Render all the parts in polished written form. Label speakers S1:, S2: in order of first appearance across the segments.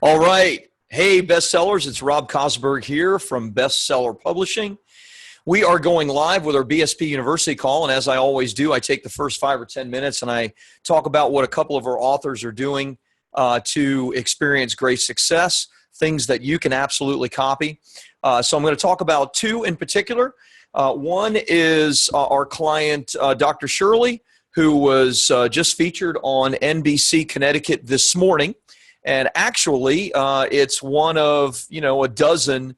S1: All right. Hey, bestsellers. It's Rob Kosberg here from Bestseller Publishing. We are going live with our BSP University call, and as I always do, I take the first 5 or 10 minutes and I talk about what a couple of our authors are doing to experience great success, things that you can absolutely copy. So I'm going to talk about two in particular. One is our client, Dr. Shirley, who was just featured on NBC Connecticut this morning. And actually, it's one of, a dozen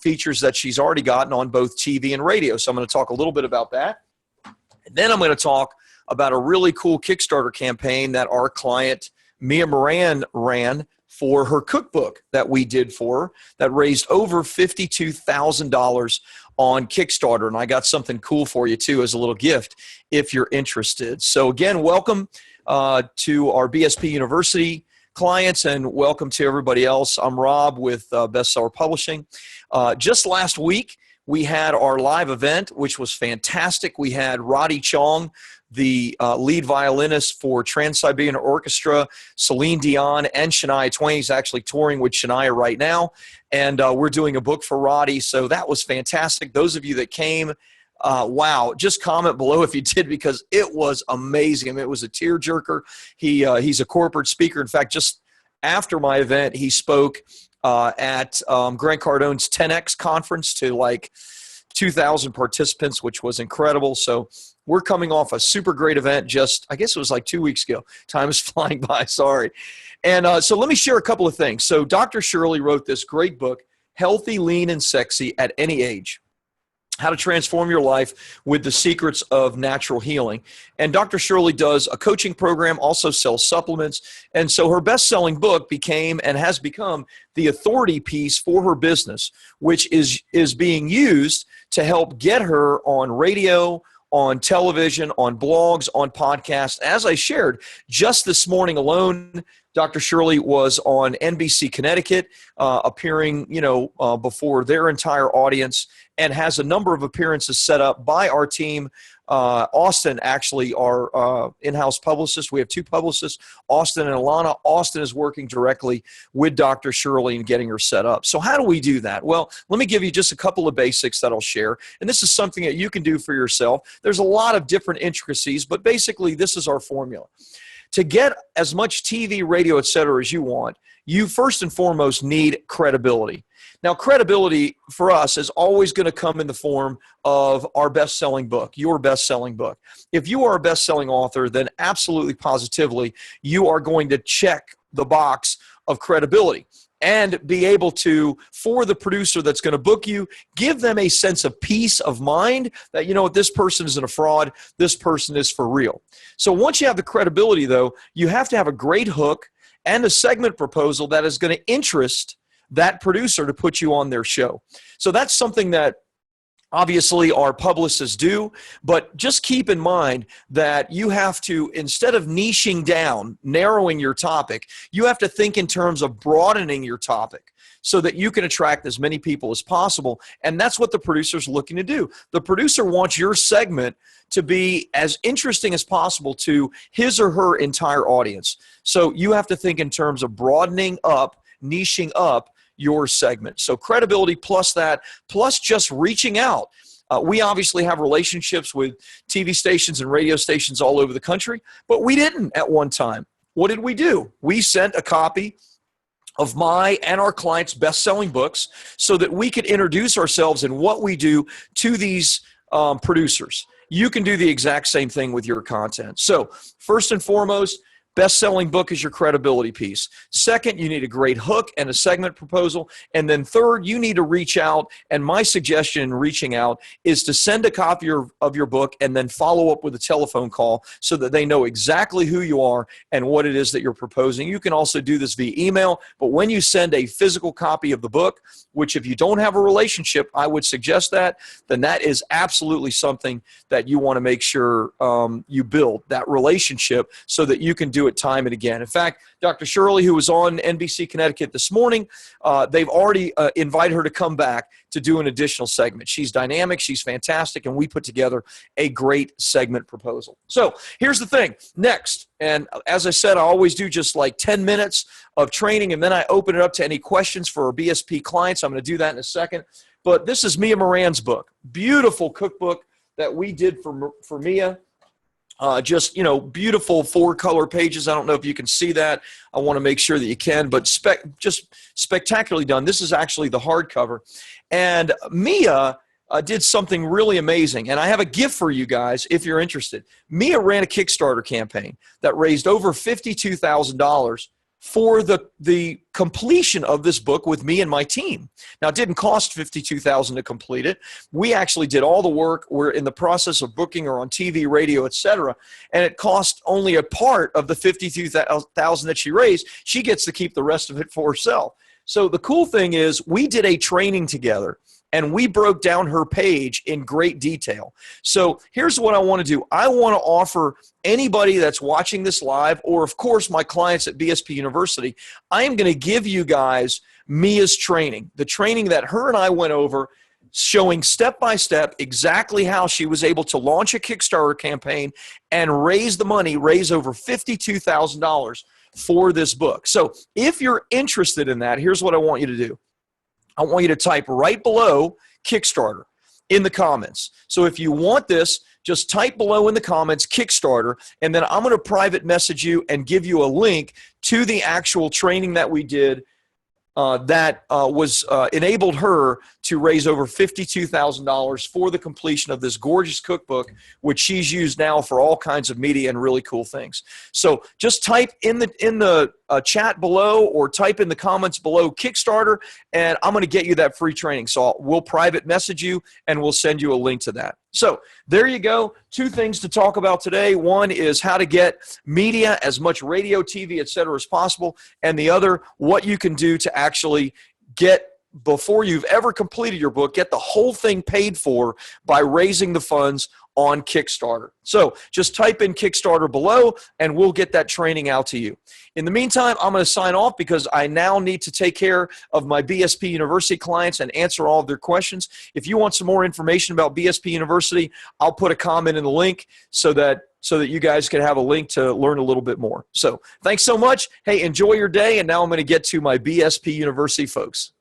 S1: features that she's already gotten on both TV and radio. So I'm going to talk a little bit about that. And then I'm going to talk about a really cool Kickstarter campaign that our client, Maran, ran for her cookbook that we did for her that raised over $52,000 on Kickstarter. And I got something cool for you, too, as a little gift if you're interested. So again, welcome to our BSP University clients, and welcome to everybody else. I'm Rob with Bestseller Publishing. Just last week, we had our live event, which was fantastic. We had Roddy Chong, the lead violinist for Trans-Siberian Orchestra, Celine Dion, and Shania Twain. He's actually touring with Shania right now, and we're doing a book for Roddy, so that was fantastic. Those of you that came, wow, just comment below if you did, because it was amazing. I mean, it was a tearjerker. He's a corporate speaker. In fact, just after my event, he spoke at Grant Cardone's 10X conference to like 2,000 participants, which was incredible. So we're coming off a super great event I guess it was like 2 weeks ago. Time is flying by, sorry. And so let me share a couple of things. So Dr. Shirley wrote this great book, Healthy, Lean, and Sexy at Any Age: How to Transform Your Life with the Secrets of Natural Healing. And Dr. Shirley does a coaching program, also sells supplements. And so her best-selling book became and has become the authority piece for her business, which is being used to help get her on radio, on television, on blogs, on podcasts. As I shared just this morning alone, Dr. Shirley was on NBC Connecticut, appearing, before their entire audience, and has a number of appearances set up by our team. Austin, actually, our in-house publicist. We have two publicists, Austin and Alana. Austin is working directly with Dr. Shirley and getting her set up. So how do we do that? Well, let me give you just a couple of basics that I'll share. And this is something that you can do for yourself. There's a lot of different intricacies, but basically this is our formula. To get as much TV, radio, et cetera, as you want, you first and foremost need credibility. Now, credibility for us is always going to come in the form of our best-selling book, your best-selling book. If you are a best-selling author, then absolutely positively, you are going to check the box of credibility and be able to, for the producer that's going to book you, give them a sense of peace of mind that, this person isn't a fraud, this person is for real. So once you have the credibility, though, you have to have a great hook and a segment proposal that is going to interest that producer to put you on their show. So that's something that obviously our publicists do, but just keep in mind that you have to, instead of niching down, narrowing your topic, you have to think in terms of broadening your topic so that you can attract as many people as possible. And that's what the producer's looking to do. The producer wants your segment to be as interesting as possible to his or her entire audience. So you have to think in terms of broadening up, niching up your segment. So credibility plus that, plus just reaching out. We obviously have relationships with TV stations and radio stations all over the country, but we didn't at one time. What did we do? We sent a copy of my and our clients' best-selling books so that we could introduce ourselves and what we do to these producers. You can do the exact same thing with your content. So first and foremost, best-selling book is your credibility piece. Second, you need a great hook and a segment proposal. And then third, you need to reach out. And my suggestion in reaching out is to send a copy of your book and then follow up with a telephone call so that they know exactly who you are and what it is that you're proposing. You can also do this via email, but when you send a physical copy of the book, which if you don't have a relationship, I would suggest that, then that is absolutely something that you want to make sure you build that relationship so that you can do it time and again. In fact, Dr. Shirley, who was on NBC Connecticut this morning, they've already invited her to come back to do an additional segment. She's dynamic, she's fantastic, and we put together a great segment proposal. So here's the thing. Next, and as I said, I always do just like 10 minutes of training, and then I open it up to any questions for our BSP clients. I'm going to do that in a second. But this is Mia Maran's book. Beautiful cookbook that we did for Mia. Just, beautiful 4-color pages. I don't know if you can see that. I want to make sure that you can, but just spectacularly done. This is actually the hardcover. And Mia did something really amazing. And I have a gift for you guys if you're interested. Mia ran a Kickstarter campaign that raised over $52,000 for the completion of this book with me and my team. Now, it didn't cost $52,000 to complete it. We actually did all the work. We're in the process of booking her on TV, radio, etc. And it cost only a part of the $52,000 that she raised. She gets to keep the rest of it for herself. So the cool thing is we did a training together, and we broke down her page in great detail. So here's what I want to do. I want to offer anybody that's watching this live, or of course my clients at BSP University, I am going to give you guys Mia's training, the training that her and I went over, showing step-by-step exactly how she was able to launch a Kickstarter campaign and raise the money, raise over $52,000 for this book. So if you're interested in that, here's what I want you to do. I want you to type right below Kickstarter in the comments. So if you want this, just type below in the comments Kickstarter, and then I'm going to private message you and give you a link to the actual training that we did that enabled her to raise over $52,000 for the completion of this gorgeous cookbook, which she's used now for all kinds of media and really cool things. So just type in the chat below, or type in the comments below Kickstarter, and I'm going to get you that free training. So we'll private message you, and we'll send you a link to that. So there you go. 2 things to talk about today. One is how to get media, as much radio, TV, etc. as possible. And the other, what you can do to actually get, before you've ever completed your book, get the whole thing paid for by raising the funds on Kickstarter. So just type in Kickstarter below, and we'll get that training out to you. In the meantime, I'm going to sign off because I now need to take care of my BSP University clients and answer all of their questions. If you want some more information about BSP University, I'll put a comment in the link so that you guys can have a link to learn a little bit more. So thanks so much. Hey, enjoy your day. And now I'm going to get to my BSP University folks.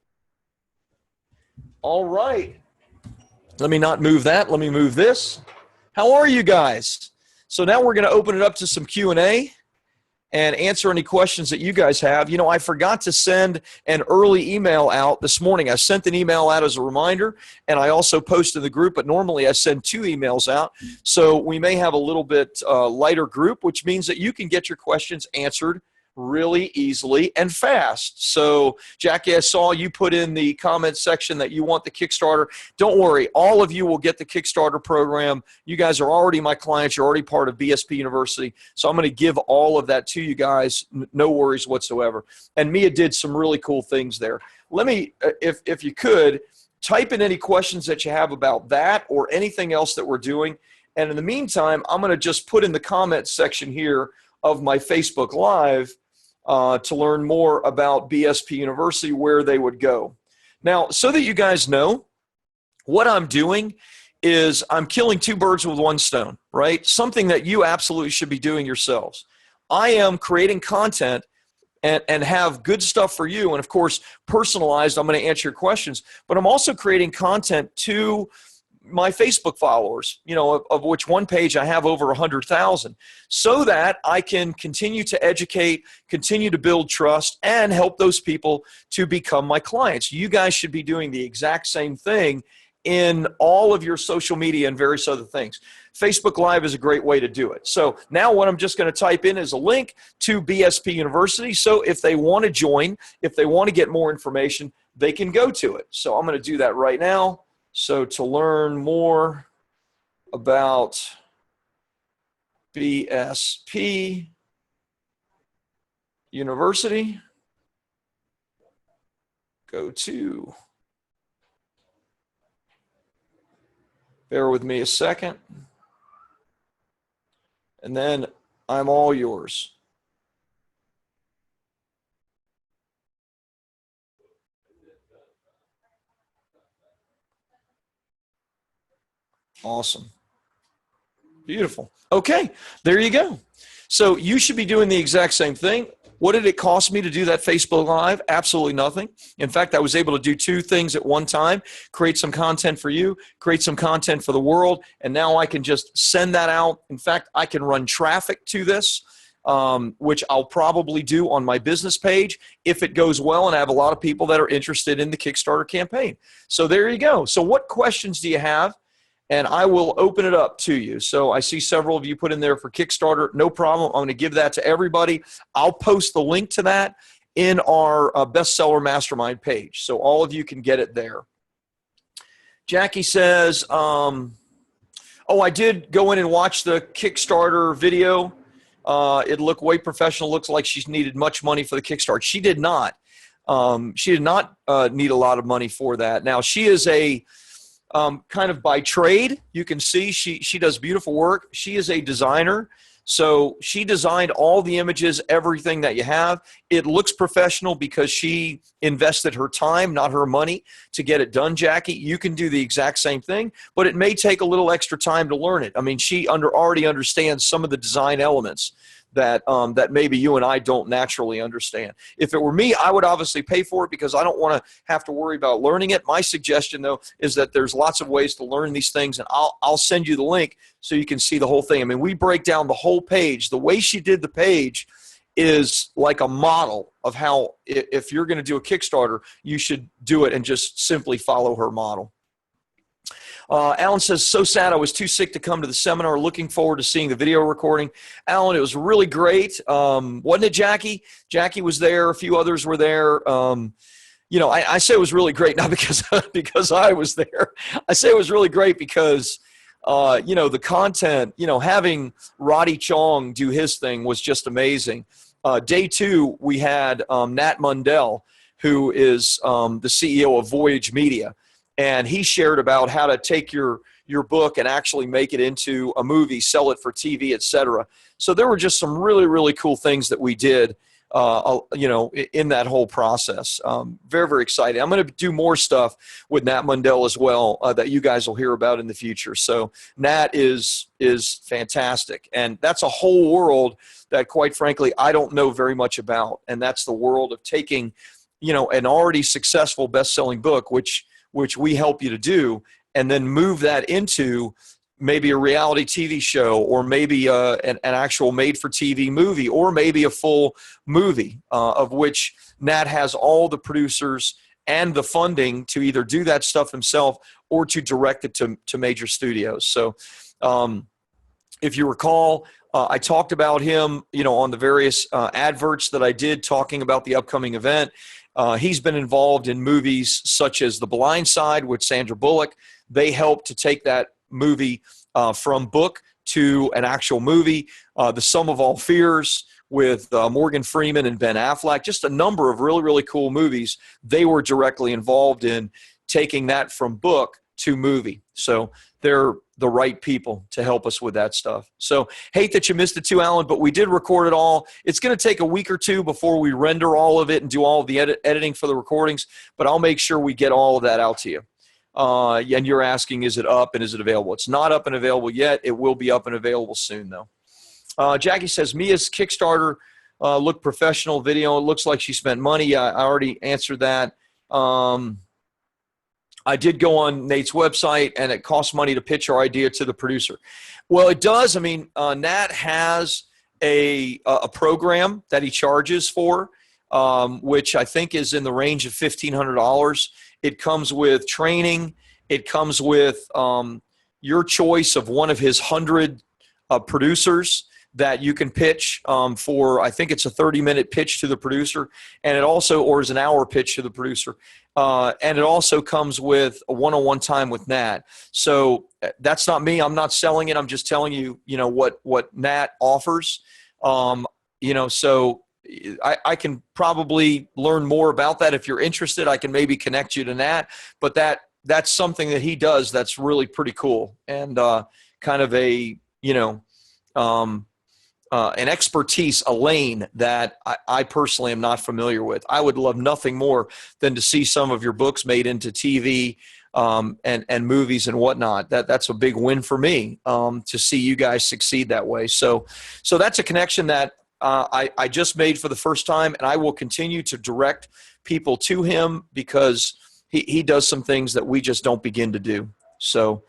S1: All right. Let me not move that. Let me move this. How are you guys? So now we're going to open it up to some Q&A and answer any questions that you guys have. I forgot to send an early email out this morning. I sent an email out as a reminder, and I also posted the group, but normally I send 2 emails out. So we may have a little bit lighter group, which means that you can get your questions answered really easily and fast. So Jackie, I saw you put in the comment section that you want the Kickstarter. Don't worry, all of you will get the Kickstarter program. You guys are already my clients. You're already part of BSP University. So I'm going to give all of that to you guys. No worries whatsoever. And Mia did some really cool things there. Let me, if you could, type in any questions that you have about that or anything else that we're doing. And in the meantime, I'm going to just put in the comments section here of my Facebook Live to learn more about BSP University, where they would go. Now, so that you guys know, what I'm doing is I'm killing 2 birds with 1 stone, right? Something that you absolutely should be doing yourselves. I am creating content and have good stuff for you, and of course, personalized. I'm going to answer your questions, but I'm also creating content to my Facebook followers, of which one page I have over 100,000, so that I can continue to educate, continue to build trust, and help those people to become my clients. You guys should be doing the exact same thing in all of your social media and various other things. Facebook Live is a great way to do it. So now what I'm just going to type in is a link to BSP University. So if they want to join, if they want to get more information, they can go to it. So I'm going to do that right now. So to learn more about BSP University, go to, bear with me a second, and then I'm all yours. Awesome. Beautiful. Okay, there you go. So you should be doing the exact same thing. What did it cost me to do that Facebook Live? Absolutely nothing. In fact, I was able to do two things at one time, create some content for you, create some content for the world, and now I can just send that out. In fact, I can run traffic to this, which I'll probably do on my business page if it goes well and I have a lot of people that are interested in the Kickstarter campaign. So there you go. So what questions do you have? And I will open it up to you. So I see several of you put in there for Kickstarter. No problem. I'm going to give that to everybody. I'll post the link to that in our bestseller mastermind page. So all of you can get it there. Jackie says, oh, I did go in and watch the Kickstarter video. It looked way professional. Looks like she's needed much money for the Kickstarter. She did not. She did not need a lot of money for that. Now, she is a kind of by trade. You can see she does beautiful work. She is a designer. So she designed all the images, everything that you have. It looks professional because she invested her time, not her money, to get it done, Jackie. You can do the exact same thing, but it may take a little extra time to learn it. I mean, she already understands some of the design elements that that maybe you and I don't naturally understand. If it were me, I would obviously pay for it because I don't want to have to worry about learning it. My suggestion, though, is that there's lots of ways to learn these things, and I'll send you the link so you can see the whole thing. I mean, we break down the whole page. The way she did the page is like a model of how, if you're going to do a Kickstarter, you should do it and just simply follow her model. Alan says, so sad I was too sick to come to the seminar. Looking forward to seeing the video recording. Alan, it was really great. Wasn't it, Jackie? Jackie was there. A few others were there. You know, I say it was really great, not because, because I was there. I say it was really great because, you know, the content, you know, having Roddy Chong do his thing was just amazing. Day two, we had Nat Mundell, who is the CEO of Voyage Media. And he shared about how to take your book and actually make it into a movie, sell it for TV, etc. So there were just some really, really cool things that we did, you know, in that whole process. Very, very exciting. I'm going to do more stuff with Nat Mundell as well that you guys will hear about in the future. So Nat is fantastic. And that's a whole world that, quite frankly, I don't know very much about. And that's the world of taking, you know, an already successful best-selling book, which we help you to do, and then move that into maybe a reality TV show, or maybe an actual made-for-TV movie, or maybe a full movie, of which Nat has all the producers and the funding to either do that stuff himself or to direct it to major studios. So if you recall, I talked about him, you know, on the various adverts that I did talking about the upcoming event. He's been involved in movies such as The Blind Side with Sandra Bullock. They helped to take that movie from book to an actual movie. The Sum of All Fears with Morgan Freeman and Ben Affleck. Just a number of really, really cool movies. They were directly involved in taking that from book to movie. So they're the right people to help us with that stuff. So hate that you missed it too, Alan, but we did record it all. It's going to take a week or two before we render all of it and do all of the editing for the recordings, but I'll make sure we get all of that out to you. And you're asking, is it up and is it available? It's not up and available yet. It will be up and available soon, though. Jackie says, Mia's Kickstarter looked professional video. It looks like she spent money. I already answered that. I did go on Nate's website, and it costs money to pitch our idea to the producer. Well, it does. I mean, Nat has a program that he charges for, which I think is in the range of $1,500. It comes with training. It comes with your choice of one of his 100 producers that you can pitch for. I think it's a 30-minute pitch to the producer, and it also, or is an hour pitch to the producer. And it also comes with a one-on-one time with Nat. So that's not me. I'm not selling it. I'm just telling you, you know, what Nat offers. You know, so I can probably learn more about that. If you're interested, I can maybe connect you to Nat. But that's something that he does that's really pretty cool, and kind of a, you know, an expertise, a lane that I personally am not familiar with. I would love nothing more than to see some of your books made into TV and movies and whatnot. That's a big win for me to see you guys succeed that way. So that's a connection that I just made for the first time, and I will continue to direct people to him because he does some things that we just don't begin to do. So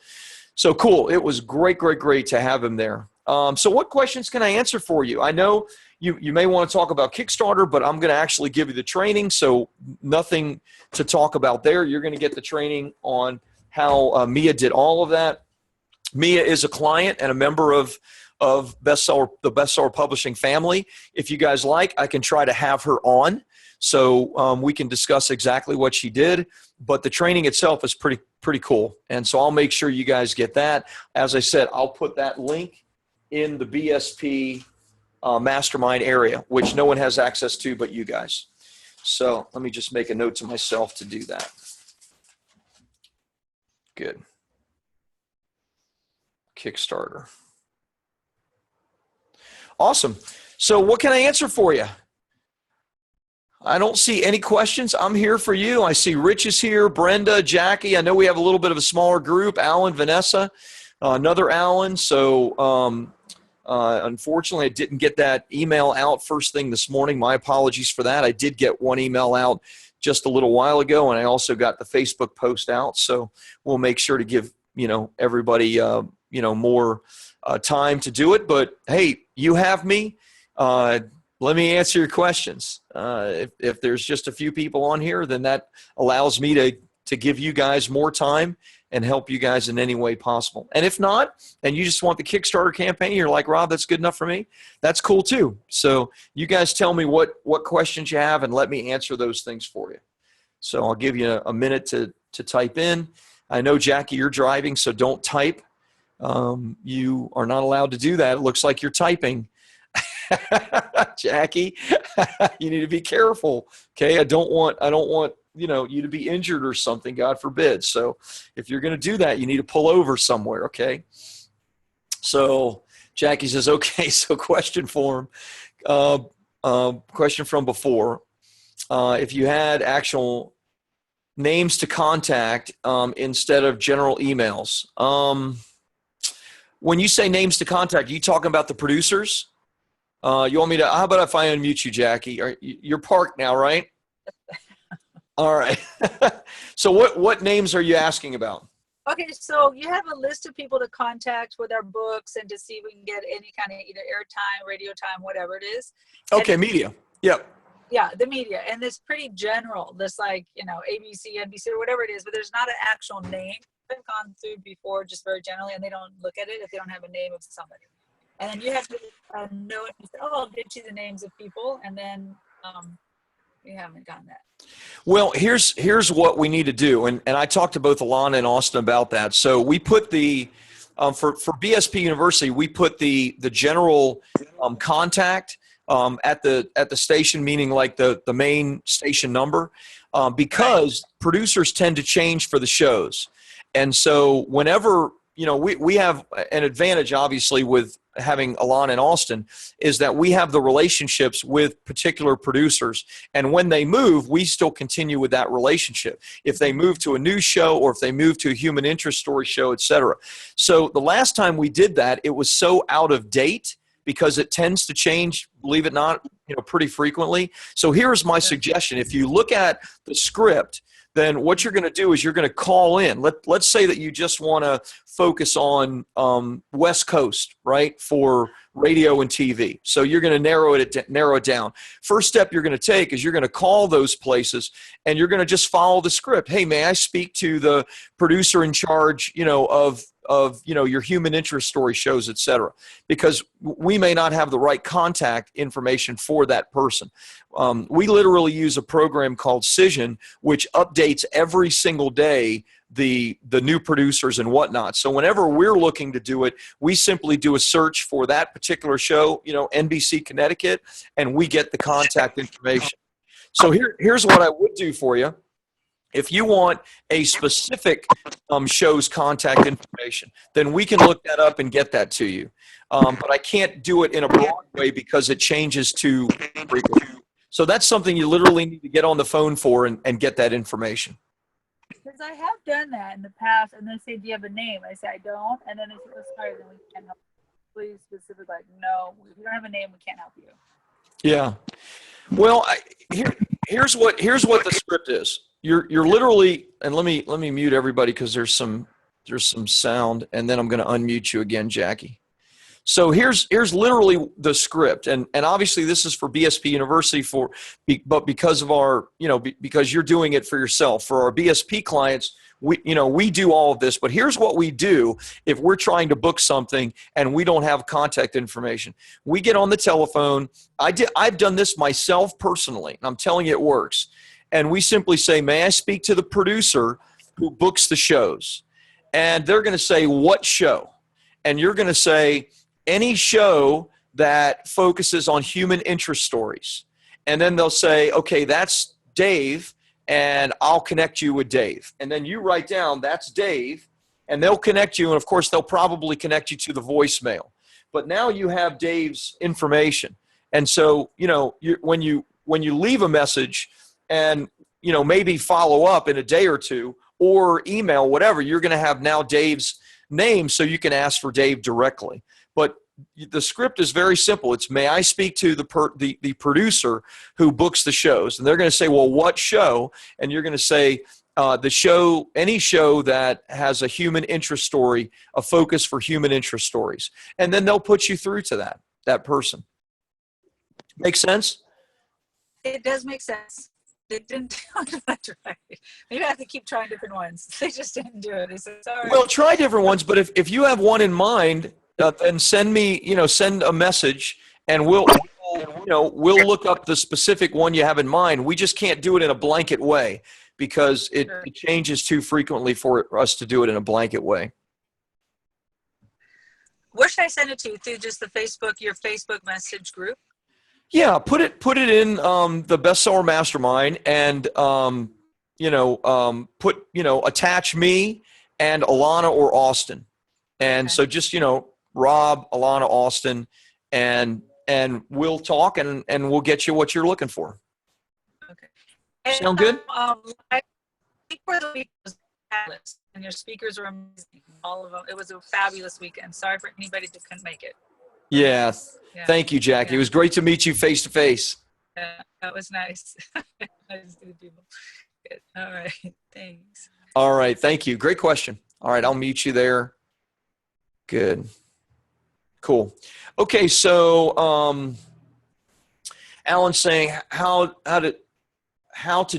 S1: cool. It was great to have him there. So what questions can I answer for you? I know you may want to talk about Kickstarter, but I'm going to actually give you the training, so nothing to talk about there. You're going to get the training on how Mia did all of that. Mia is a client and a member of the Bestseller Publishing family. If you guys like, I can try to have her on, so we can discuss exactly what she did. But the training itself is pretty cool, and so I'll make sure you guys get that. As I said, I'll put that link in the BSP mastermind area, which no one has access to but you guys. So let me just make a note to myself to do that. Good. Kickstarter. Awesome. So what can I answer for you? I don't see any questions. I'm here for you. I see Rich is here, Brenda, Jackie. I know we have a little bit of a smaller group, Alan, Vanessa, another Alan. So unfortunately, I didn't get that email out first thing this morning. My apologies for that. I did get one email out just a little while ago, and I also got the Facebook post out. So we'll make sure to give everybody more time to do it. But hey, you have me. Let me answer your questions. If there's just a few people on here, then that allows me to give you guys more time and help you guys in any way possible. And if not, and you just want the Kickstarter campaign, you're like, Rob, that's good enough for me, that's cool too. So you guys tell me what questions you have and let me answer those things for you. So I'll give you a minute to type in. I know, Jackie, you're driving, so don't type. You are not allowed to do that. It looks like you're typing. Jackie, you need to be careful. Okay. I don't want you to be injured or something, God forbid. So if you're going to do that, you need to pull over somewhere. Okay. So Jackie says, okay. So question from before, if you had actual names to contact, instead of general emails, when you say names to contact, are you talking about the producers? You want me to, how about if I unmute you, Jackie? You're parked now, right? All right. So what names are you asking about?
S2: Okay, so you have a list of people to contact with our books and to see if we can get any kind of either airtime, radio time, whatever it is.
S1: Okay, media. Yep.
S2: Yeah, the media. And it's pretty general. This like, ABC, NBC, or whatever it is, but there's not an actual name. I've gone through before just very generally, and they don't look at it if they don't have a name of somebody. And then you have to know it and say, oh, I'll get you the names of people, and then we haven't gotten that.
S1: Well, here's what we need to do, and I talked to both Alana and Austin about that. So we put the for BSP University, we put the general contact at the station, meaning like the main station number, because producers tend to change for the shows, and so whenever we have an advantage, obviously, with having Alana and Austin, is that we have the relationships with particular producers. And when they move, we still continue with that relationship. If they move to a news show or if they move to a human interest story show, et cetera. So the last time we did that, it was so out of date because it tends to change, believe it or not, pretty frequently. So here's my suggestion. If you look at the script, then what you're going to do is you're going to call in. Let's say that you just want to focus on West Coast, right, for radio and TV. So you're going to narrow it down. First step you're going to take is you're going to call those places, and you're going to just follow the script. Hey, may I speak to the producer in charge, of your human interest story shows, et cetera, because we may not have the right contact information for that person. We literally use a program called Cision, which updates every single day the new producers and whatnot. So whenever we're looking to do it, we simply do a search for that particular show, NBC Connecticut, and we get the contact information. So here's what I would do for you. If you want a specific show's contact information, then we can look that up and get that to you. But I can't do it in a broad way because it changes too frequently. So that's something you literally need to get on the phone for and get that information.
S2: Because I have done that in the past, and they say, "Do you have a name?" I say, "I don't," and then they say, "Oh, sorry, then we can't help you." Please, specific, like, no, if you don't have a name, we can't help you.
S1: Yeah. Well, here's what the script is. You're literally, and let me mute everybody because there's some sound, and then I'm going to unmute you again, Jackie. So here's literally the script, and obviously this is for BSP University but because of our, because you're doing it for yourself. For our BSP clients, we do all of this, but here's what we do if we're trying to book something and we don't have contact information. We get on the telephone. I've done this myself personally, and I'm telling you it works. And we simply say, "May I speak to the producer who books the shows?" And they're going to say, "What show?" And you're going to say, "Any show that focuses on human interest stories." And then they'll say, "Okay, that's Dave, and I'll connect you with Dave." And then you write down, "That's Dave," and they'll connect you. And of course, they'll probably connect you to the voicemail. But now you have Dave's information. And so, when you leave a message and, maybe follow up in a day or two or email, whatever, you're going to have now Dave's name so you can ask for Dave directly. But the script is very simple. It's, "May I speak to the producer who books the shows?" And they're going to say, "Well, what show?" And you're going to say, any show that has a human interest story, a focus for human interest stories." And then they'll put you through to that person. Make sense?
S2: It does make sense. They didn't do it right. Maybe I have to keep trying different ones. They just didn't do it. They said, "Sorry."
S1: Well, try different ones, but if you have one in mind, then send a message, and we'll look up the specific one you have in mind. We just can't do it in a blanket way because it changes too frequently for us to do it in a blanket way.
S2: Where should I send it to? Through just your Facebook message group?
S1: Yeah, put it in the Bestseller Mastermind, and attach me and Alana or Austin, and so just Rob, Alana, Austin, and we'll talk and we'll get you what you're looking for.
S2: Okay. And,
S1: sound good?
S2: I think for the week was fabulous, and your speakers were amazing. All of them. It was a fabulous weekend. Sorry for anybody that couldn't make it.
S1: Yeah. Thank you, Jackie.
S2: Yeah.
S1: It was great to meet you face to face.
S2: Yeah, that was nice. Nice to meet people. Good. All right. Thanks.
S1: All right. Thank you. Great question. All right. I'll meet you there. Good. Cool. Okay. So, Alan's saying how to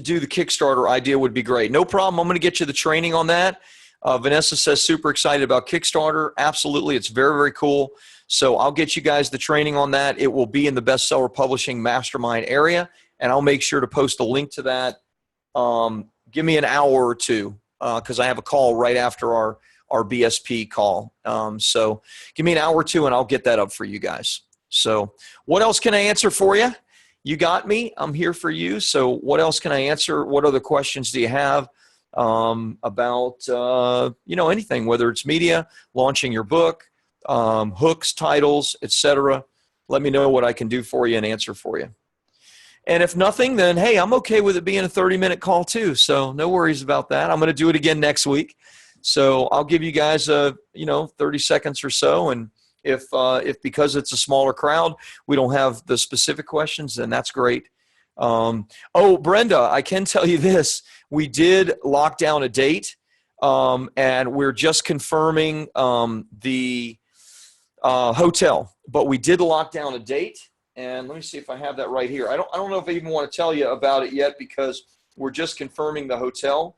S1: do the Kickstarter idea would be great. No problem. I'm going to get you the training on that. Vanessa says super excited about Kickstarter. Absolutely. It's very, very cool. So I'll get you guys the training on that. It will be in the Bestseller Publishing Mastermind area, and I'll make sure to post a link to that. Give me an hour or two because I have a call right after our BSP call. So give me an hour or two, and I'll get that up for you guys. So what else can I answer for you? You got me. I'm here for you. So what else can I answer? What other questions do you have about anything, whether it's media, launching your book, hooks, titles, etc. Let me know what I can do for you and answer for you. And if nothing, then hey, I'm okay with it being a 30-minute call too. So no worries about that. I'm going to do it again next week. So I'll give you guys 30 seconds or so. And if because it's a smaller crowd, we don't have the specific questions, then that's great. Brenda, I can tell you this. We did lock down a date, and we're just confirming the hotel. But we did lock down a date, and let me see if I have that right here. I don't know if I even want to tell you about it yet because we're just confirming the hotel.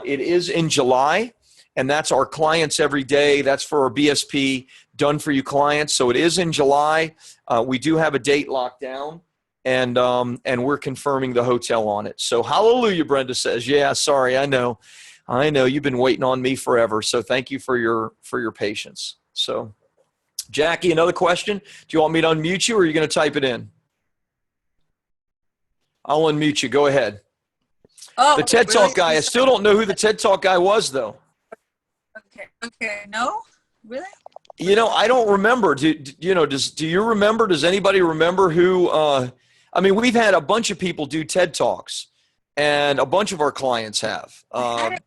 S1: It is in July, and that's our clients every day. That's for our BSP done for you clients. So it is in July. We do have a date locked down. And we're confirming the hotel on it. So hallelujah, Brenda says. Yeah, sorry, I know you've been waiting on me forever. So thank you for your patience. So Jackie, another question. Do you want me to unmute you or are you going to type it in? I'll unmute you. Go ahead.
S2: Oh,
S1: the TED Talk guy. I still don't know who the TED Talk guy was though.
S2: Okay. No, really?
S1: I don't remember. Do you remember? Does anybody remember who? We've had a bunch of people do TED Talks, and a bunch of our clients have.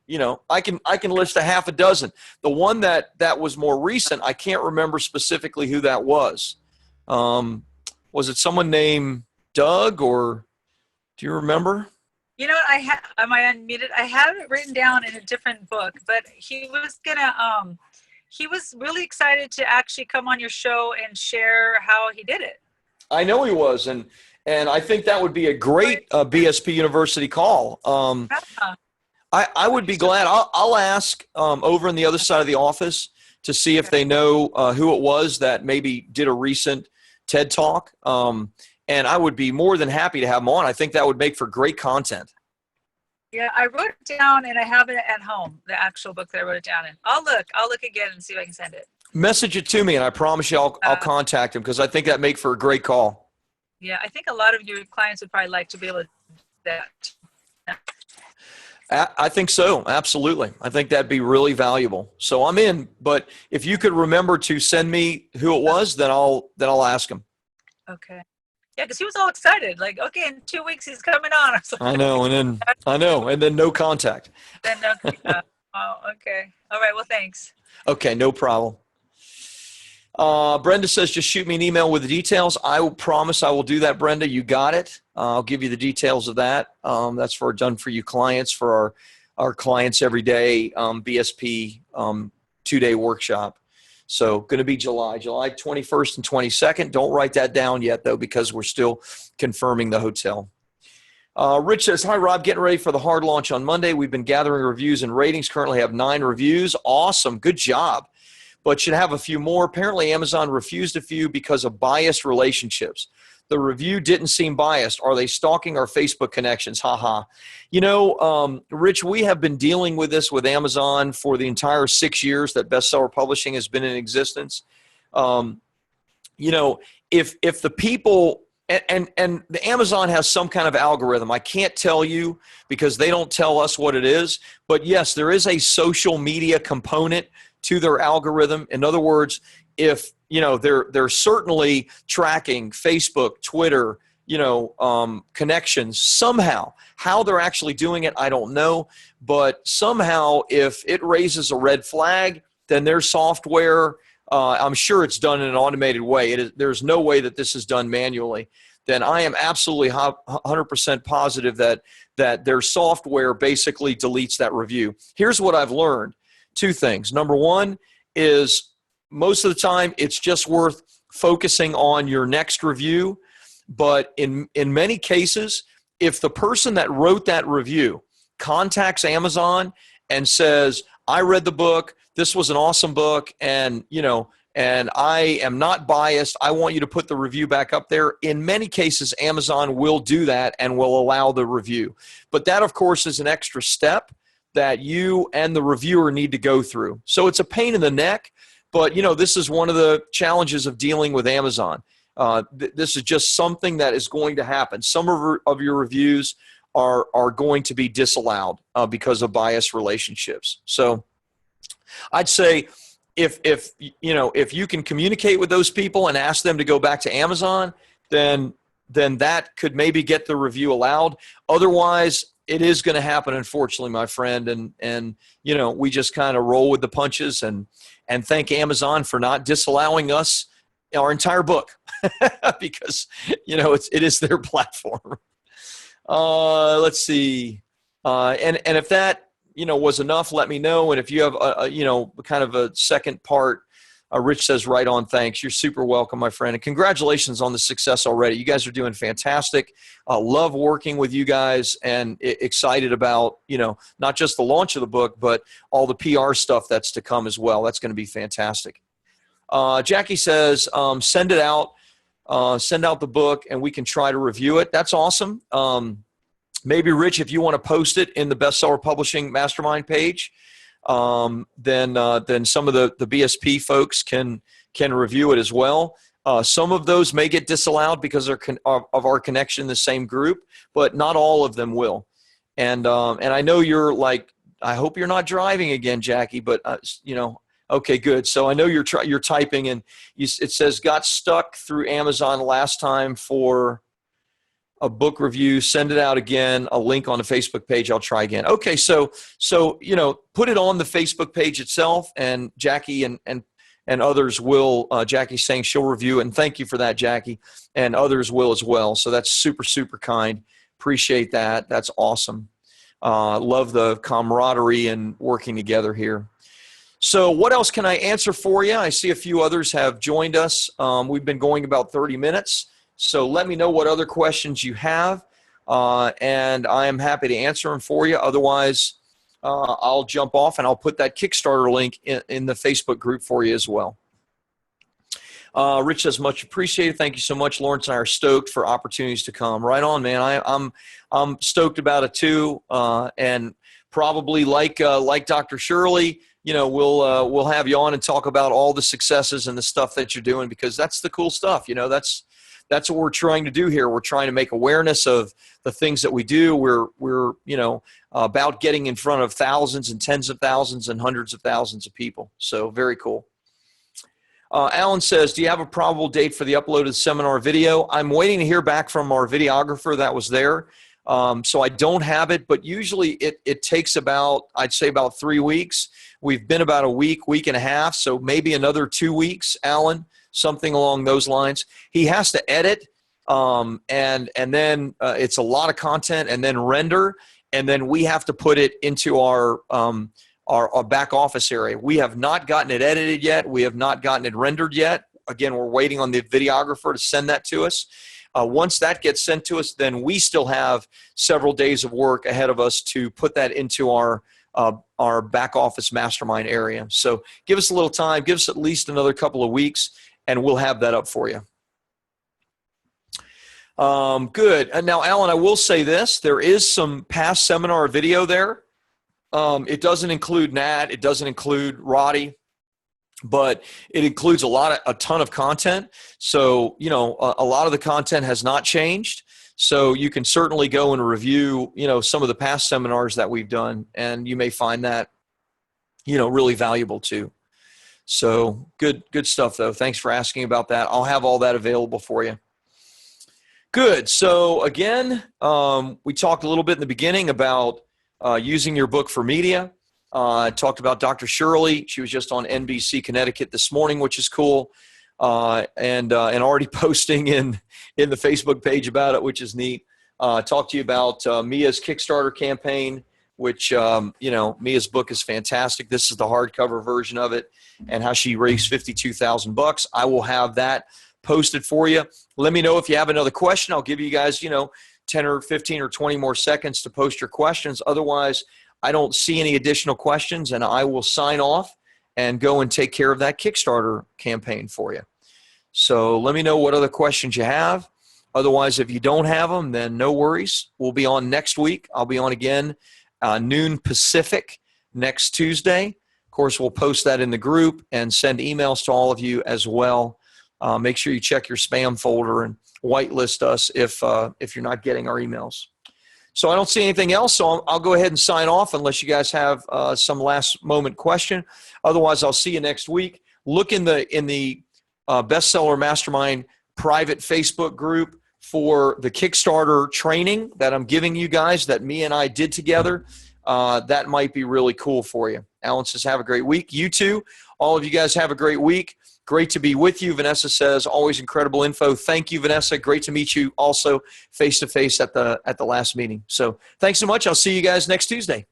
S1: You know, I can list a half a dozen. The one that was more recent, I can't remember specifically who that was. Was it someone named Doug, or do you remember?
S2: You know what? Am I unmuted? I have it written down in a different book, but he was he was really excited to actually come on your show and share how he did it.
S1: I know he was, and I think that would be a great BSP University call. I would be glad. I'll ask over on the other side of the office to see if they know who it was that maybe did a recent TED Talk. And I would be more than happy to have them on. I think that would make for great content.
S2: Yeah, I wrote it down, and I have it at home, the actual book that I wrote it down in. I'll look again and see if I can send it.
S1: Message it to me, and I promise you I'll contact him, because I think that make for a great call.
S2: Yeah, I think a lot of your clients would probably like to be able to do that.
S1: I think so. Absolutely. I think that'd be really valuable. So I'm in, but if you could remember to send me who it was, then I'll ask him.
S2: Okay. Yeah, because he was all excited. Like, okay, in 2 weeks he's coming on.
S1: I know, and then no contact.
S2: Then no. Oh, okay. All right. Well, thanks.
S1: Okay, no problem. Brenda says, just shoot me an email with the details. I will promise I will do that, Brenda. You got it. I'll give you the details of that. That's for done for you clients, for our clients every day, BSP 2-day workshop. So going to be July 21st and 22nd. Don't write that down yet, though, because we're still confirming the hotel. Rich says, hi, Rob. Getting ready for the hard launch on Monday. We've been gathering reviews and ratings. Currently have 9 reviews. Awesome. Good job. But should have a few more. Apparently, Amazon refused a few because of biased relationships. The review didn't seem biased. Are they stalking our Facebook connections? Ha. You know, Rich, we have been dealing with this with Amazon for the entire 6 years that Bestseller Publishing has been in existence. You know, if the people and the Amazon has some kind of algorithm. I can't tell you because they don't tell us what it is. But yes, there is a social media component to their algorithm. In other words, if you know they're certainly tracking Facebook, Twitter, you know, connections somehow. How they're actually doing it, I don't know. But somehow, if it raises a red flag, then their software, I'm sure it's done in an automated way. There's no way that this is done manually. Then I am absolutely 100% positive that their software basically deletes that review. Here's what I've learned. 2 things. Number one is most of the time it's just worth focusing on your next review. But in many cases, if the person that wrote that review contacts Amazon and says, I read the book, this was an awesome book, and you know, and I am not biased, I want you to put the review back up there. In many cases, Amazon will do that and will allow the review. But that, of course, is an extra step that you and the reviewer need to go through. So it's a pain in the neck, but you know, this is one of the challenges of dealing with Amazon. This is just something that is going to happen. Some of your reviews are going to be disallowed because of biased relationships. So I'd say if you can communicate with those people and ask them to go back to Amazon, then that could maybe get the review allowed. Otherwise, it is going to happen, unfortunately, my friend. And you know, we just kind of roll with the punches and thank Amazon for not disallowing us our entire book because, you know, it is their platform. Let's see. And if that, you know, was enough, let me know. And if you have you know, kind of a second part, Rich says, right on, thanks. You're super welcome, my friend. And congratulations on the success already. You guys are doing fantastic. Love working with you guys and excited about, you know, not just the launch of the book, but all the PR stuff that's to come as well. That's going to be fantastic. Jackie says, send it out. Send out the book and we can try to review it. That's awesome. Maybe, Rich, if you want to post it in the Bestseller Publishing Mastermind page, then some of the BSP folks can review it as well. Some of those may get disallowed because of our connection in the same group, but not all of them will. And I know you're like, I hope you're not driving again, Jackie, but you know, okay, good. So I know you're typing and it says got stuck through Amazon last time for a book review, send it out again, a link on the Facebook page. I'll try again. Okay, so put it on the Facebook page itself, and Jackie and others will. Jackie's saying she'll review it, and thank you for that, Jackie. And others will as well. So that's super, super kind. Appreciate that. That's awesome. Love the camaraderie and working together here. So what else can I answer for you? I see a few others have joined us. We've been going about 30 minutes. So let me know what other questions you have, and I am happy to answer them for you. Otherwise, I'll jump off and I'll put that Kickstarter link in the Facebook group for you as well. Rich says, much appreciated. Thank you so much. Lawrence and I are stoked for opportunities to come. Right on, man. I'm stoked about it too, and probably like Dr. Shirley, we'll have you on and talk about all the successes and the stuff that you're doing, because that's the cool stuff. That's what we're trying to do here. We're trying to make awareness of the things that we do. We're about getting in front of thousands and tens of thousands and hundreds of thousands of people. So very cool. Alan says, do you have a probable date for the uploaded seminar video? I'm waiting to hear back from our videographer that was there. So I don't have it, but usually it takes I'd say about 3 weeks. We've been about a week and a half, so maybe another 2 weeks, Alan, something along those lines. He has to edit, and then it's a lot of content, and then render, and then we have to put it into our back office area. We have not gotten it edited yet. We have not gotten it rendered yet. Again, we're waiting on the videographer to send that to us. Once that gets sent to us, then we still have several days of work ahead of us to put that into our back office mastermind area. So give us a little time, give us at least another couple of weeks, and we'll have that up for you. Good. And now, Alan, I will say this. There is some past seminar video there. It doesn't include Nat. It doesn't include Roddy. But it includes a ton of content. So, a lot of the content has not changed. So you can certainly go and review, some of the past seminars that we've done, and you may find that, really valuable too. So good stuff though. Thanks for asking about that. I'll have all that available for you. Good. So again, we talked a little bit in the beginning about using your book for media. I talked about Dr. Shirley. She was just on NBC Connecticut this morning, which is cool, and already posting in the Facebook page about it, which is neat. Talked to you about Mia's Kickstarter campaign, which Mia's book is fantastic. This is the hardcover version of it, and how she raised $52,000. I will have that posted for you. Let me know if you have another question. I'll give you guys 10 or 15 or 20 more seconds to post your questions. Otherwise, I don't see any additional questions, and I will sign off and go and take care of that Kickstarter campaign for you. So let me know what other questions you have. Otherwise, if you don't have them, then no worries. We'll be on next week. I'll be on again noon Pacific next Tuesday. Of course, we'll post that in the group and send emails to all of you as well. Make sure you check your spam folder and whitelist us if you're not getting our emails. So I don't see anything else, so I'll go ahead and sign off unless you guys have some last moment question. Otherwise, I'll see you next week. Look in the Bestseller Mastermind private Facebook group for the Kickstarter training that I'm giving you guys that me and I did together. That might be really cool for you. Alan says, have a great week. You too. All of you guys have a great week. Great to be with you. Vanessa says, always incredible info. Thank you, Vanessa. Great to meet you also face-to-face at the last meeting. So thanks so much. I'll see you guys next Tuesday.